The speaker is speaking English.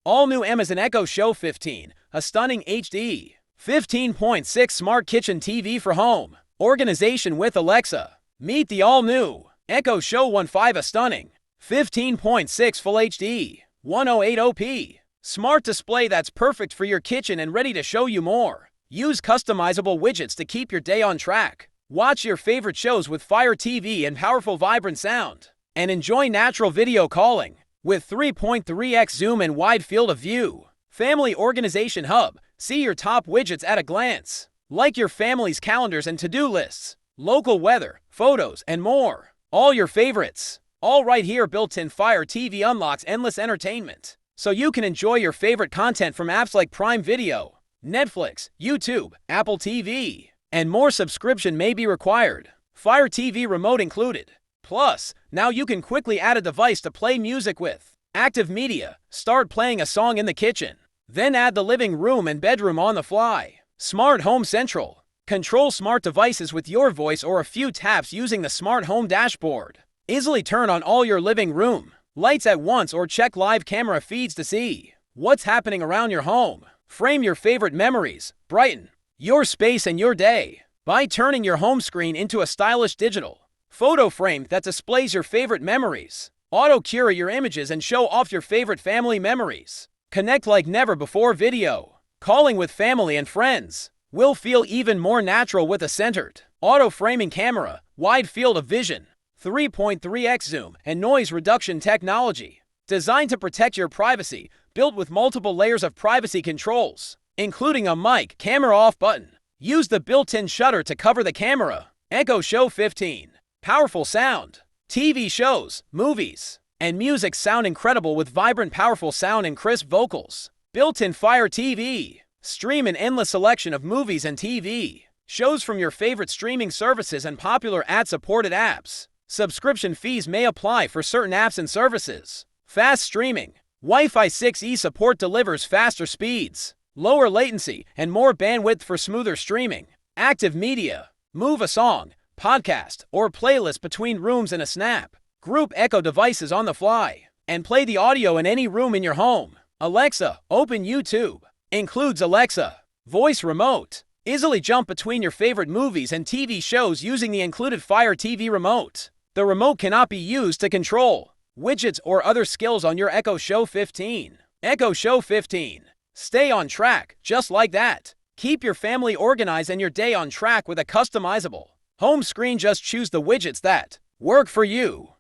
All new Amazon Echo Show 15, a stunning HD 15.6 smart kitchen TV for home organization with Alexa. Meet the all-new Echo Show 15, a stunning 15.6 Full HD 1080p smart display that's perfect for your kitchen and ready to show you more. Use customizable widgets to keep your day on track. Watch your favorite shows with Fire TV and powerful vibrant sound. And enjoy natural video calling with 3.3x zoom and wide field of view. Family Organization Hub. See your top widgets at a glance. Like your family's calendars and to-do lists, local weather, photos, and more. All your favorites. All right here. Built-in Fire TV unlocks endless entertainment, so you can enjoy your favorite content from apps like Prime Video, Netflix, YouTube, Apple TV, and more. Subscription may be required. Fire TV remote included. Plus, now you can quickly add a device to play music with. Active Media. Start playing a song in the kitchen. Then add the living room and bedroom on the fly. Smart Home Central. Control smart devices with your voice or a few taps using the Smart Home Dashboard. Easily turn on all your living room lights at once or check live camera feeds to see what's happening around your home. Frame your favorite memories. Brighten your space and your day by turning your home screen into a stylish digital photo frame that displays your favorite memories. Auto-curate your images and show off your favorite family memories. Connect like never before. Video calling with family and friends will feel even more natural with a centered auto-framing camera, wide field of vision, 3.3x zoom, and noise reduction technology. Designed to protect your privacy, built with multiple layers of privacy controls, including a mic camera off button. Use the built-in shutter to cover the camera. Echo Show 15. Powerful sound. TV shows, movies, and music sound incredible with vibrant, powerful sound and crisp vocals. Built-in Fire TV. Stream an endless selection of movies and TV shows from your favorite streaming services and popular ad-supported apps. Subscription fees may apply for certain apps and services. Fast streaming. Wi-Fi 6E support delivers faster speeds, lower latency, and more bandwidth for smoother streaming. Active Media. Move a song, podcast, or playlist between rooms in a snap. Group Echo devices on the fly and play the audio in any room in your home. Alexa, open YouTube. Includes Alexa voice remote. Easily jump between your favorite movies and TV shows using the included Fire TV remote. The remote cannot be used to control widgets or other skills on your Echo Show 15. Echo Show 15. Stay on track just like that. Keep your family organized and your day on track with a customizable home screen. Just choose the widgets that work for you.